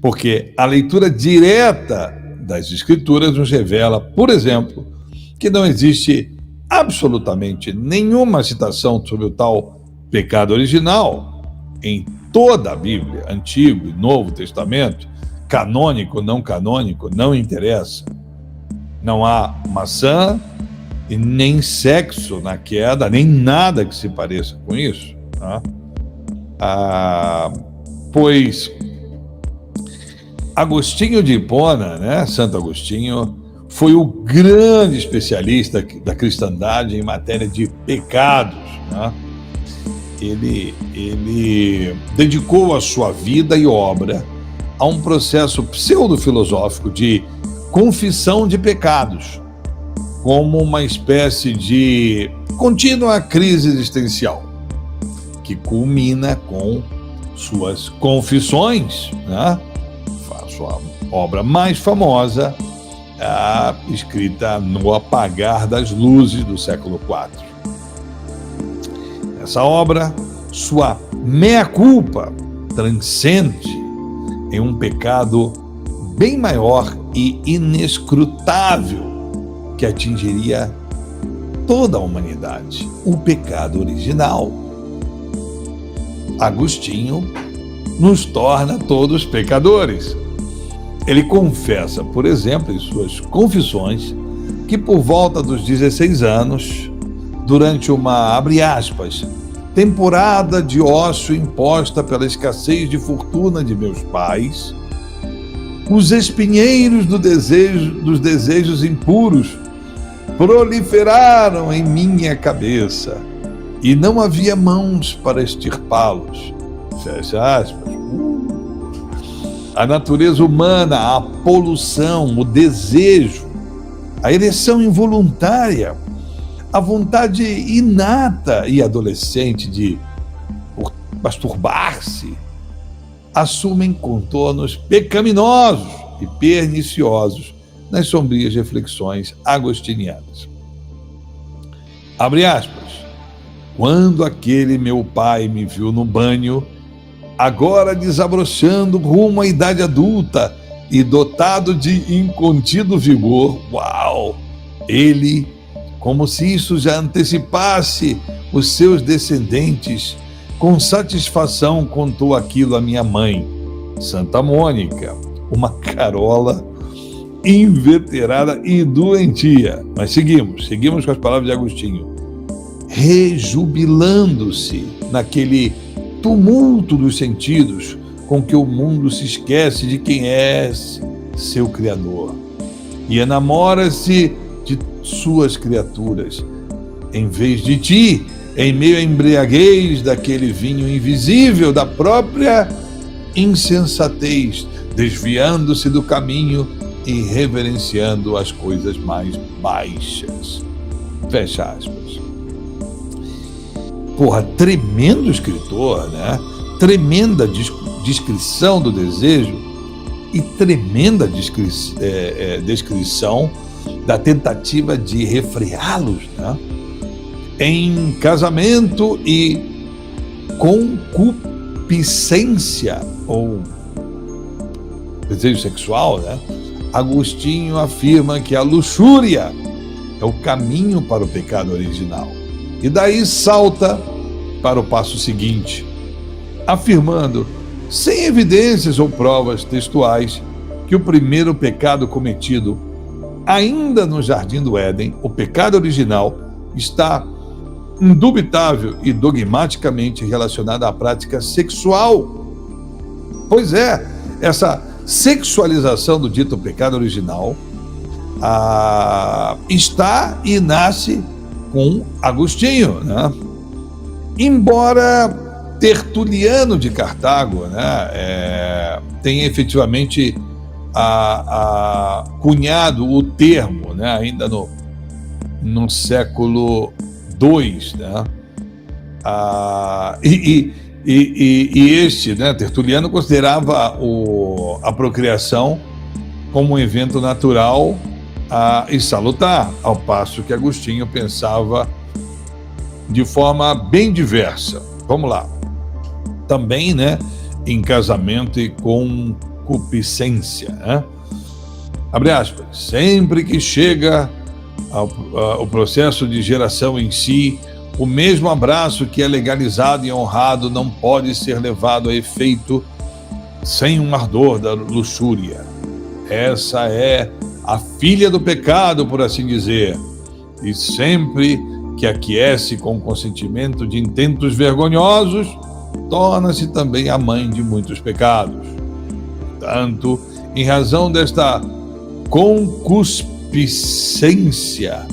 Porque a leitura direta das Escrituras nos revela, por exemplo, que não existe absolutamente nenhuma citação sobre o tal pecado original em toda a Bíblia, Antigo e Novo Testamento, canônico, não interessa. Não há maçã e nem sexo na queda, nem nada que se pareça com isso. Tá? Pois Agostinho de Hipona, né, Santo Agostinho, foi o grande especialista da cristandade em matéria de pecados. Né? Ele dedicou a sua vida e obra a um processo pseudo-filosófico de confissão de pecados, como uma espécie de contínua crise existencial, que culmina com suas confissões, né? A sua obra mais famosa, escrita no apagar das luzes do século IV. Essa obra, sua mea-culpa, transcende em um pecado bem maior e inescrutável que atingiria toda a humanidade, o pecado original. Agostinho nos torna todos pecadores. Ele confessa, por exemplo, em suas confissões, que por volta dos 16 anos, durante uma, abre aspas, temporada de ócio imposta pela escassez de fortuna de meus pais, os espinheiros dos desejos impuros proliferaram em minha cabeça e não havia mãos para extirpá-los. Fecha aspas. A natureza humana, a poluição, o desejo, a ereção involuntária, a vontade inata e adolescente de masturbar-se, assumem contornos pecaminosos e perniciosos nas sombrias reflexões agostinianas. Abre aspas. Quando aquele meu pai me viu no banho, agora desabrochando rumo à idade adulta e dotado de incontido vigor, uau! Ele, como se isso já antecipasse os seus descendentes, com satisfação contou aquilo à minha mãe, Santa Mônica, uma carola inveterada e doentia. Mas seguimos com as palavras de Agostinho. Rejubilando-se naquele tumulto dos sentidos com que o mundo se esquece de quem é seu Criador e enamora-se de suas criaturas, em vez de ti, em meio à embriaguez daquele vinho invisível da própria insensatez, desviando-se do caminho e reverenciando as coisas mais baixas. Fecha aspas. Porra, tremendo escritor, né? Tremenda descrição do desejo e tremenda descrição da tentativa de refreá-los, né? Em Casamento e Concupiscência, ou desejo sexual, né? Agostinho afirma que a luxúria é o caminho para o pecado original. E daí salta para o passo seguinte, afirmando, sem evidências ou provas textuais, que o primeiro pecado cometido, ainda no Jardim do Éden, o pecado original, está indubitável e dogmaticamente relacionado à prática sexual. Pois é, essa sexualização do dito pecado original está e nasce com Agostinho, né? Embora Tertuliano de Cartago, né, tenha efetivamente cunhado o termo, né, ainda no século II, né, e este, né, Tertuliano considerava a procriação como um evento natural e salutar, ao passo que Agostinho pensava de forma bem diversa. Vamos lá. Também, né, em Casamento e concupiscência, né? Abre aspas. Sempre que chega o processo de geração em si, o mesmo abraço que é legalizado e honrado não pode ser levado a efeito sem um ardor da luxúria. Essa é a filha do pecado, por assim dizer, e sempre que aquece com o consentimento de intentos vergonhosos, torna-se também a mãe de muitos pecados. Portanto, em razão desta concupiscência,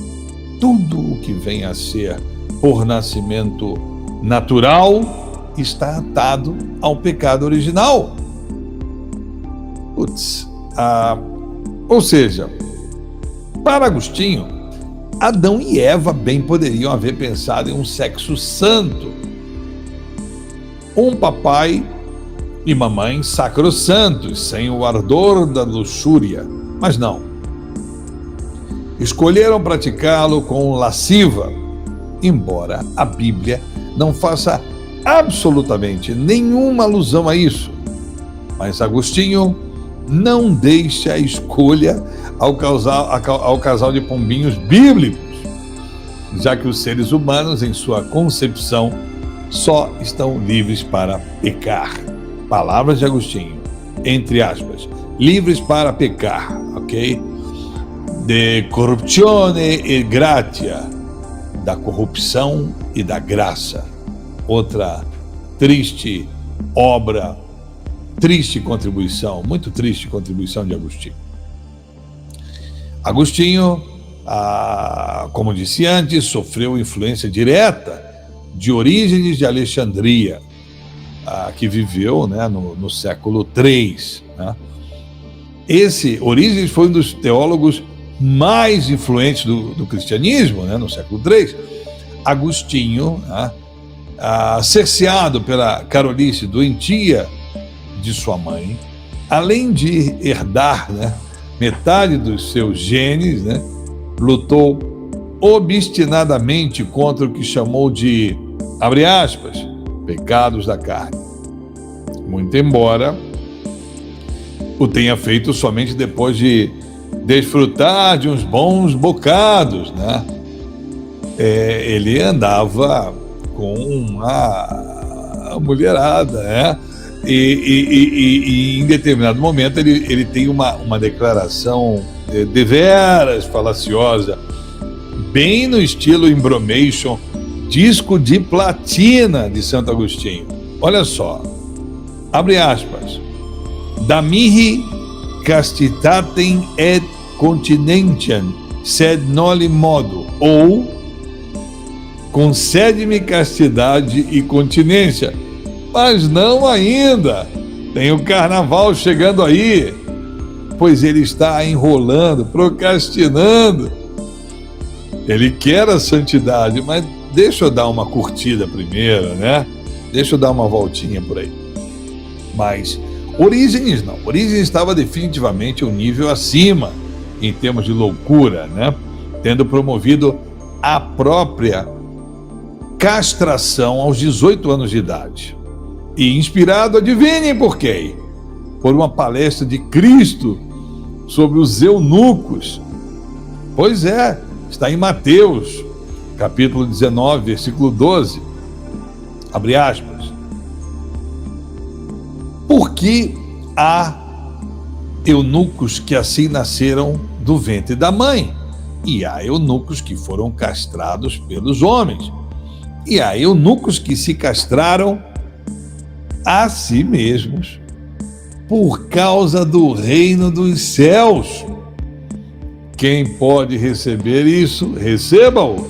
tudo o que vem a ser por nascimento natural está atado ao pecado original. Ou seja, para Agostinho, Adão e Eva bem poderiam haver pensado em um sexo santo, um papai e mamãe sacrossantos, sem o ardor da luxúria, mas não. Escolheram praticá-lo com lasciva, embora a Bíblia não faça absolutamente nenhuma alusão a isso. Mas Agostinho não deixa a escolha ao casal de pombinhos bíblicos, já que os seres humanos, em sua concepção, só estão livres para pecar. Palavras de Agostinho, entre aspas, livres para pecar, ok? De corruptione e gratia, da corrupção e da graça. Outra triste obra, triste contribuição, muito triste contribuição de Agostinho. Agostinho, como disse antes, sofreu influência direta de Orígenes de Alexandria, que viveu, né, no século III. Né? Esse Orígenes foi um dos teólogos mais influentes do cristianismo, né, no século III. Agostinho, né, cerceado pela Carolice, doentia de sua mãe, além de herdar, né, metade dos seus genes, né, lutou obstinadamente contra o que chamou de, abre aspas, pecados da carne. Muito embora o tenha feito somente depois de desfrutar de uns bons bocados, né? Ele andava com uma mulherada, né? E em determinado momento ele tem uma declaração deveras falaciosa, bem no estilo Imbromation, disco de platina de Santo Agostinho. Olha só, abre aspas, da mihi castitatem et continentiam, sed noli modo, ou concede-me castidade e continência, mas não ainda, tem o carnaval chegando aí, pois ele está enrolando, procrastinando. Ele quer a santidade, mas deixa eu dar uma curtida primeiro, né? Deixa eu dar uma voltinha por aí. Mas Orígenes não. Orígenes estava definitivamente um nível acima em termos de loucura, né? Tendo promovido a própria castração aos 18 anos de idade. E inspirado, adivinhem por quê? Por uma palestra de Cristo sobre os eunucos. Pois é, está em Mateus, capítulo 19, versículo 12. Abre aspas. Porque há eunucos que assim nasceram do ventre da mãe, e há eunucos que foram castrados pelos homens, e há eunucos que se castraram a si mesmos por causa do reino dos céus. Quem pode receber isso, receba-o.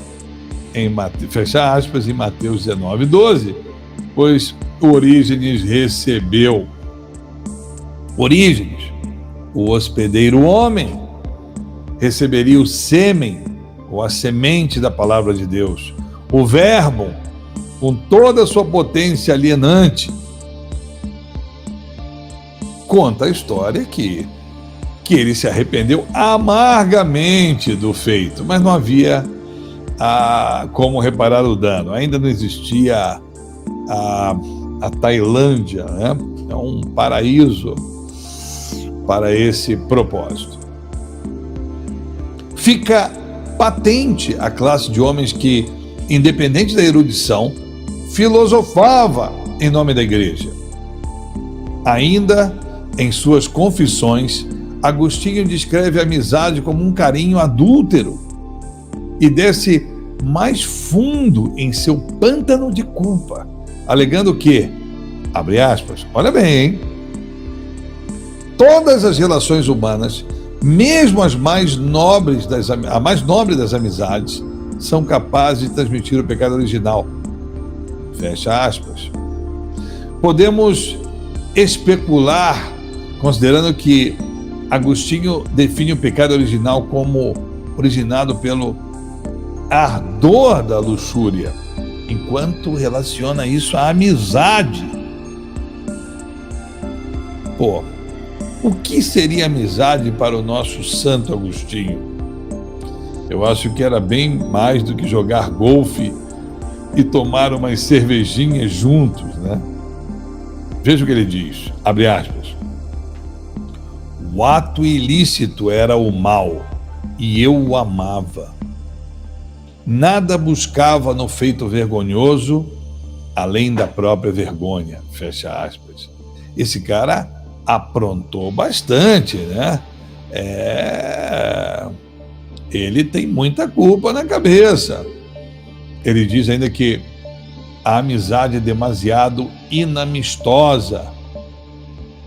Fecha aspas, em Mateus 19, 12, pois Orígenes recebeu. Orígenes, o hospedeiro homem, receberia o sêmen, ou a semente da palavra de Deus, o verbo, com toda a sua potência alienante. Conta a história que ele se arrependeu amargamente do feito, mas não havia como reparar o dano. Ainda não existia a Tailândia, né? É um paraíso para esse propósito. Fica patente a classe de homens que, independente da erudição, filosofava em nome da igreja. Ainda em suas confissões, Agostinho descreve a amizade como um carinho adúltero e desce mais fundo em seu pântano de culpa, alegando que, abre aspas, olha bem, hein? Todas as relações humanas, mesmo a mais nobre das amizades, são capazes de transmitir o pecado original. Fecha aspas. Podemos especular, considerando que Agostinho define o pecado original como originado pelo ardor da luxúria, enquanto relaciona isso à amizade. Pô, o que seria amizade para o nosso Santo Agostinho? Eu acho que era bem mais do que jogar golfe e tomar umas cervejinhas juntos, né? Veja o que ele diz, abre aspas. O ato ilícito era o mal, e eu o amava. Nada buscava no feito vergonhoso, além da própria vergonha, fecha aspas. Esse cara aprontou bastante, né? Ele tem muita culpa na cabeça. Ele diz ainda que a amizade é demasiado inamistosa.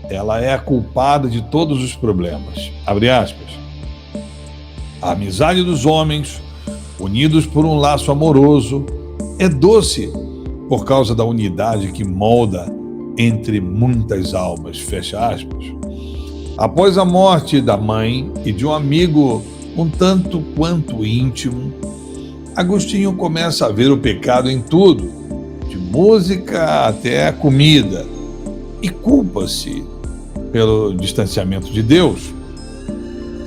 Ela é a culpada de todos os problemas. Abre aspas. A amizade dos homens, unidos por um laço amoroso, é doce por causa da unidade que molda entre muitas almas. Fecha aspas. Após a morte da mãe e de um amigo um tanto quanto íntimo, Agostinho começa a ver o pecado em tudo, de música até a comida, e culpa-se pelo distanciamento de Deus.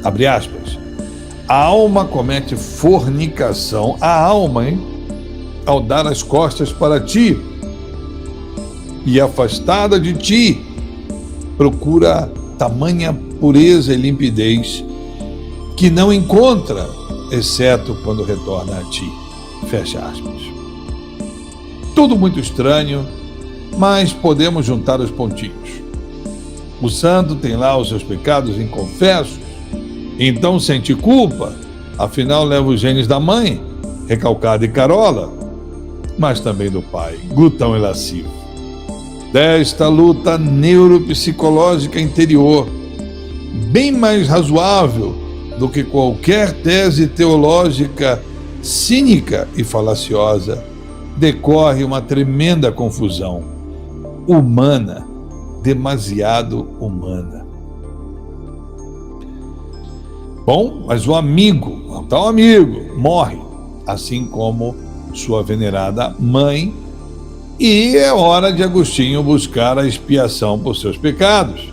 Abre aspas. A alma comete fornicação, a alma, ao dar as costas para ti, e afastada de ti, procura tamanha pureza e limpidez que não encontra, exceto quando retorna a ti. Fecha aspas. Tudo muito estranho, mas podemos juntar os pontinhos. O santo tem lá os seus pecados inconfessos, então sente culpa, afinal leva os genes da mãe, recalcada e carola, mas também do pai, glutão e lascivo. Desta luta neuropsicológica interior, bem mais razoável do que qualquer tese teológica cínica e falaciosa, decorre uma tremenda confusão, humana, demasiado humana. Bom, mas o tal amigo, morre, assim como sua venerada mãe, e é hora de Agostinho buscar a expiação por seus pecados,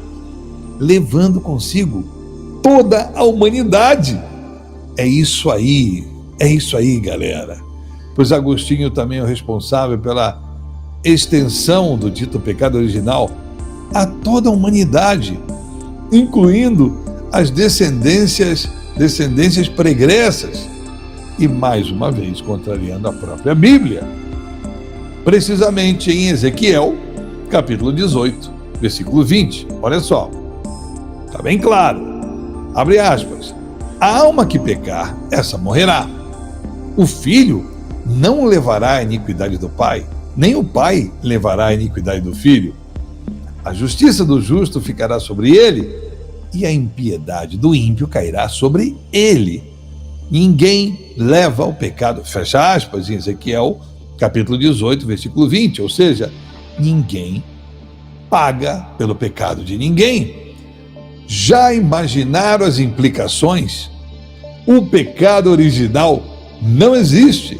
levando consigo toda a humanidade. É isso aí, galera. Pois Agostinho também é o responsável pela extensão do dito pecado original a toda a humanidade, incluindo as descendências pregressas, e mais uma vez contrariando a própria Bíblia. Precisamente em Ezequiel, capítulo 18, versículo 20. Olha só, está bem claro. Abre aspas. A alma que pecar, essa morrerá. O filho não levará a iniquidade do pai, nem o pai levará a iniquidade do filho. A justiça do justo ficará sobre ele, e a impiedade do ímpio cairá sobre ele. Ninguém leva o pecado, fecha aspas, em Ezequiel, capítulo 18, versículo 20, ou seja, ninguém paga pelo pecado de ninguém. Já imaginaram as implicações? O pecado original não existe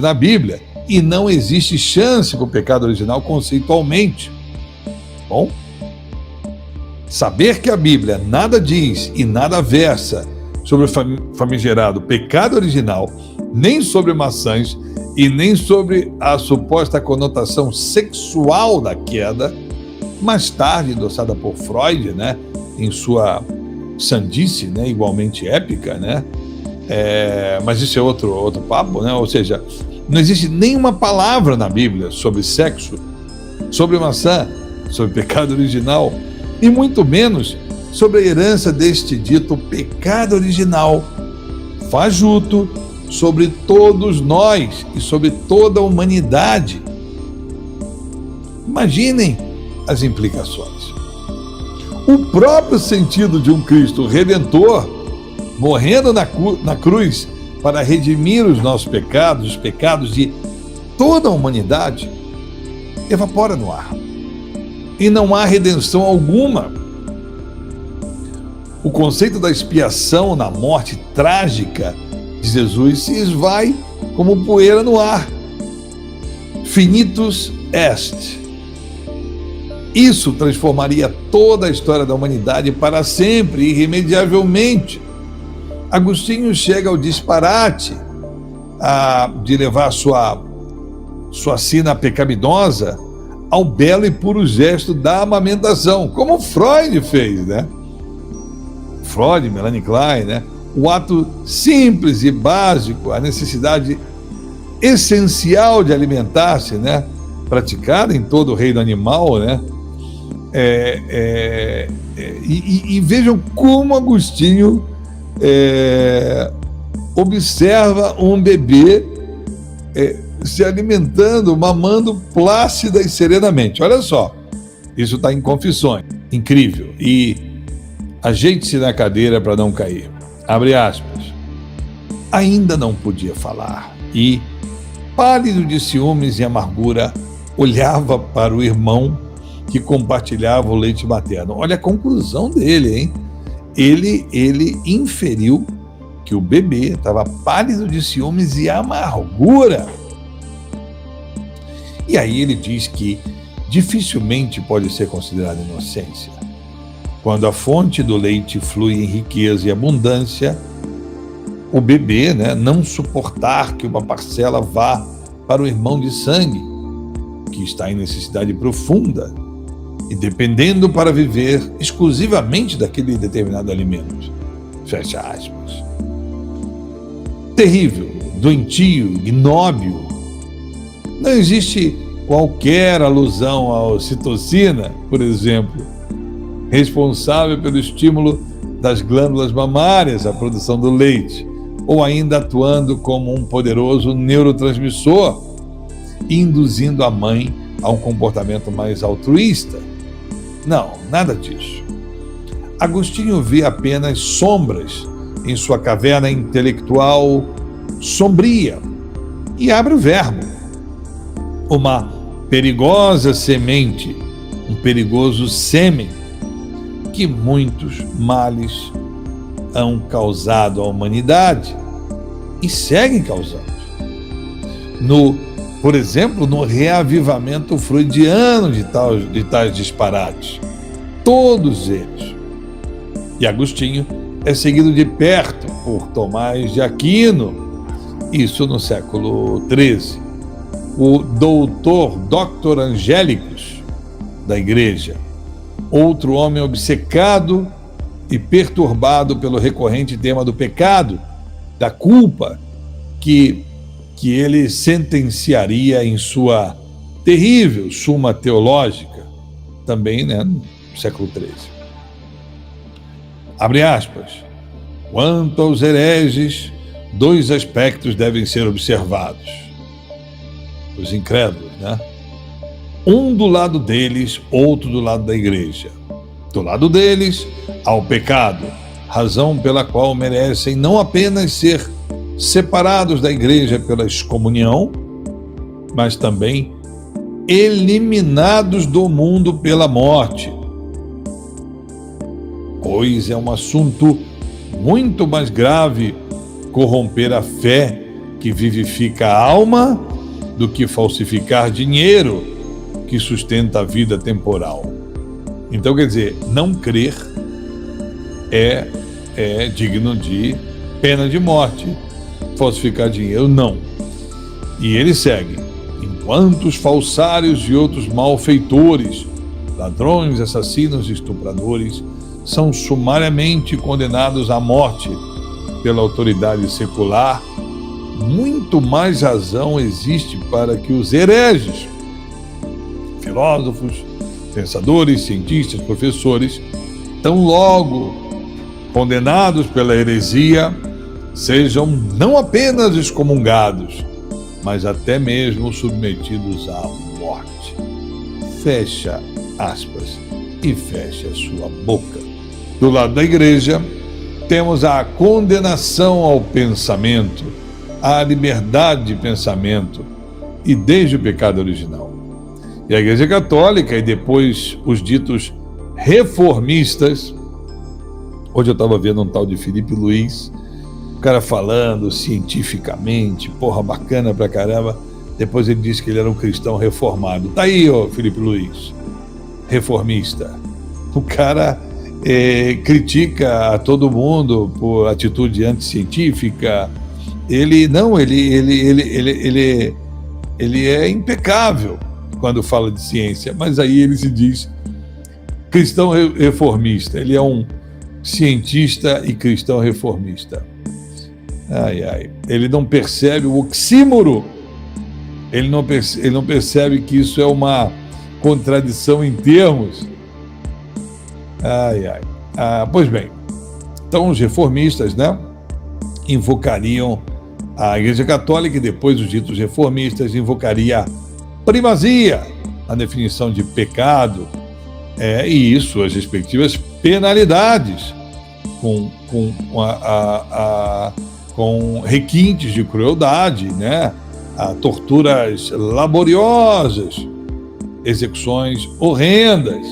na Bíblia, e não existe chance para o pecado original conceitualmente. Bom, saber que a Bíblia nada diz e nada versa sobre o famigerado pecado original, nem sobre maçãs e nem sobre a suposta conotação sexual da queda, mais tarde endossada por Freud, né, em sua sandice, né, igualmente épica, né? Mas isso é outro papo, né? Ou seja, não existe nenhuma palavra na Bíblia sobre sexo, sobre maçã, sobre pecado original, e muito menos sobre a herança deste dito pecado original, fajuto, sobre todos nós e sobre toda a humanidade. Imaginem as implicações. O próprio sentido de um Cristo Redentor morrendo na cruz para redimir os nossos pecados, os pecados de toda a humanidade, evapora no ar. E não há redenção alguma. O conceito da expiação na morte trágica de Jesus se esvai como poeira no ar. Finitus est. Isso transformaria toda a história da humanidade para sempre, irremediavelmente. Agostinho chega ao disparate de levar sua sina pecaminosa ao belo e puro gesto da amamentação, como Freud fez, né? Freud, Melanie Klein, né? O ato simples e básico, a necessidade essencial de alimentar-se, né? Praticada em todo o reino animal, né? E vejam como Agostinho observa um bebê se alimentando, mamando plácida e serenamente. Olha só, isso está em Confissões. Incrível. E ajeite-se na cadeira para não cair. Abre aspas. Ainda não podia falar e, pálido de ciúmes e amargura, olhava para o irmão que compartilhava o leite materno. Olha a conclusão dele, hein? Ele inferiu que o bebê estava pálido de ciúmes e amargura. E aí ele diz que dificilmente pode ser considerada inocência. Quando a fonte do leite flui em riqueza e abundância, o bebê, né, não suportar que uma parcela vá para o irmão de sangue, que está em necessidade profunda e dependendo para viver exclusivamente daquele determinado alimento. Fecha aspas. Terrível, doentio, ignóbil. Não existe qualquer alusão à ocitocina, por exemplo, responsável pelo estímulo das glândulas mamárias à produção do leite, ou ainda atuando como um poderoso neurotransmissor, induzindo a mãe a um comportamento mais altruísta. Não, nada disso. Agostinho vê apenas sombras em sua caverna intelectual sombria e abre o verbo. Uma perigosa semente, um perigoso sêmen, que muitos males hão causado à humanidade e seguem causando. Por exemplo, no reavivamento freudiano de tais disparates. Todos eles. E Agostinho é seguido de perto por Tomás de Aquino, isso no século XIII. O Dr. Angélicos da Igreja, outro homem obcecado e perturbado pelo recorrente tema do pecado, da culpa, que ele sentenciaria em sua terrível Suma Teológica, também, né, no século XIII. Abre aspas. Quanto aos hereges, dois aspectos devem ser observados. Os incrédulos, né? Um do lado deles, outro do lado da igreja. Do lado deles, há o pecado, razão pela qual merecem não apenas ser separados da igreja pela excomunhão, mas também eliminados do mundo pela morte. Pois é um assunto muito mais grave corromper a fé que vivifica a alma do que falsificar dinheiro que sustenta a vida temporal. Então, quer dizer, não crer é digno de pena de morte. Falsificar dinheiro, não. E ele segue. Enquanto os falsários e outros malfeitores, ladrões, assassinos e estupradores, são sumariamente condenados à morte pela autoridade secular, muito mais razão existe para que os hereges, filósofos, pensadores, cientistas, professores, tão logo condenados pela heresia, sejam não apenas excomungados, mas até mesmo submetidos à morte. Fecha aspas e fecha sua boca. Do lado da igreja, temos a condenação ao pensamento, à liberdade de pensamento, e desde o pecado original. E a Igreja Católica, e depois os ditos reformistas. Hoje eu estava vendo um tal de Felipe Luiz, o cara falando cientificamente, porra, bacana pra caramba. Depois ele disse que ele era um cristão reformado. Tá aí, ó, Felipe Luiz, reformista. O cara critica a todo mundo por atitude anticientífica. Ele é impecável quando fala de ciência, mas aí ele se diz cristão reformista. Ele é um cientista e cristão reformista. Ele não percebe o oxímoro, ele não percebe que isso é uma contradição em termos. Pois bem, então os reformistas, né, invocariam a Igreja Católica, e depois os ditos reformistas invocaria a primazia na definição de pecado, e suas respectivas penalidades, com requintes de crueldade, né? Torturas laboriosas, execuções horrendas,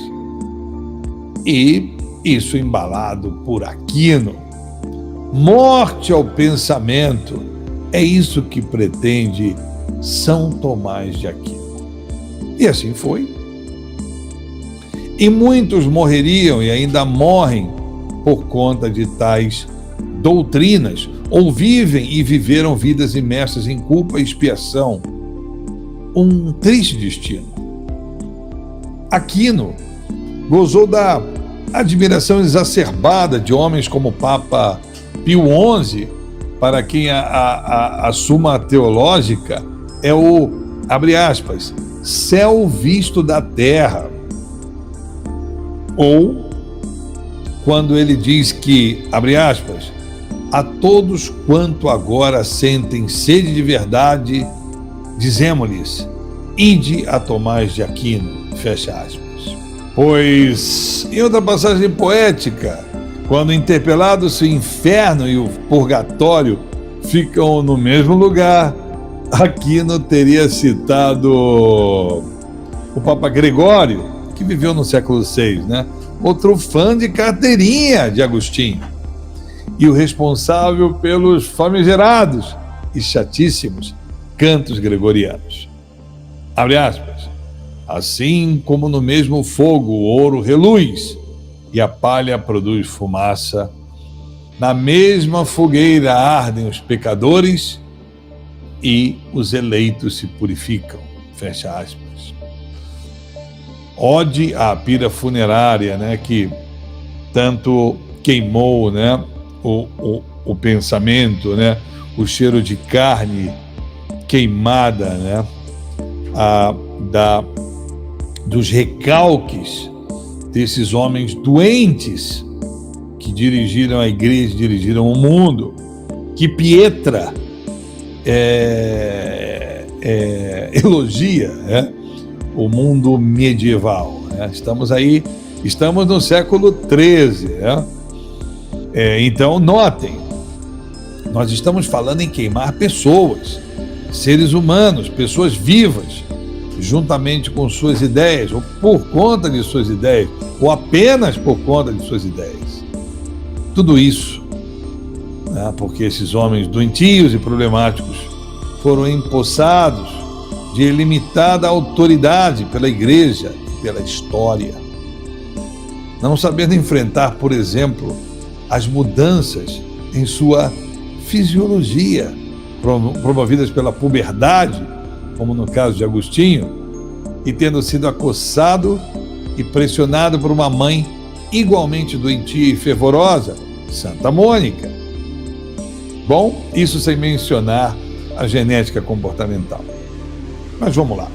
e isso embalado por Aquino. Morte ao pensamento, é isso que pretende São Tomás de Aquino. E assim foi. E muitos morreriam e ainda morrem por conta de tais doutrinas, ou vivem e viveram vidas imersas em culpa e expiação. Um triste destino. Aquino gozou da admiração exacerbada de homens como o Papa Pio XI, para quem a Suma Teológica é o, abre aspas, céu visto da terra. Ou quando ele diz que, abre aspas, a todos quanto agora sentem sede de verdade, dizemos-lhes, ide a Tomás de Aquino, fecha aspas. Pois, em outra passagem poética, quando interpelados o inferno e o purgatório ficam no mesmo lugar, Aquino teria citado o Papa Gregório, que viveu no século VI, né? Outro fã de carteirinha de Agostinho, e o responsável pelos famigerados e chatíssimos cantos gregorianos. Abre aspas. Assim como no mesmo fogo o ouro reluz e a palha produz fumaça, na mesma fogueira ardem os pecadores e os eleitos se purificam. Fecha aspas. Ode à pira funerária, né, que tanto queimou, né, o pensamento, né, o cheiro de carne queimada, né, dos recalques desses homens doentes que dirigiram a igreja, dirigiram o mundo, que Pietra elogia, né, o mundo medieval, né? Estamos no século XIII, né? Então, notem, nós estamos falando em queimar pessoas, seres humanos, pessoas vivas, juntamente com suas ideias, ou por conta de suas ideias, ou apenas por conta de suas ideias. Tudo isso, né? Porque esses homens doentios e problemáticos foram empossados de ilimitada autoridade pela igreja e pela história, não sabendo enfrentar, por exemplo, as mudanças em sua fisiologia, promovidas pela puberdade, como no caso de Agostinho, e tendo sido acossado e pressionado por uma mãe igualmente doentia e fervorosa? Santa Mônica. Bom, isso sem mencionar a genética comportamental. Mas vamos lá.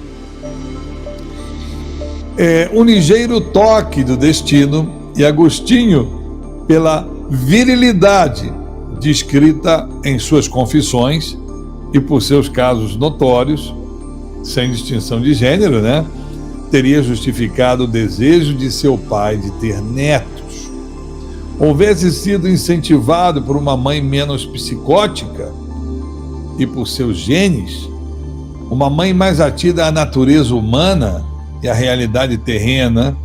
Um ligeiro toque do destino e Agostinho, pela virilidade descrita em suas confissões e por seus casos notórios, sem distinção de gênero, né, teria justificado o desejo de seu pai de ter netos. Houvesse sido incentivado por uma mãe menos psicótica e por seus genes, uma mãe mais atida à natureza humana e à realidade terrena,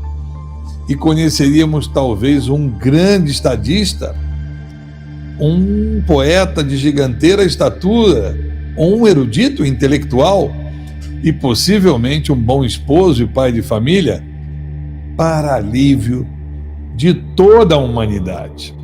e conheceríamos talvez um grande estadista, um poeta de giganteira estatura, um erudito intelectual e possivelmente um bom esposo e pai de família, para alívio de toda a humanidade.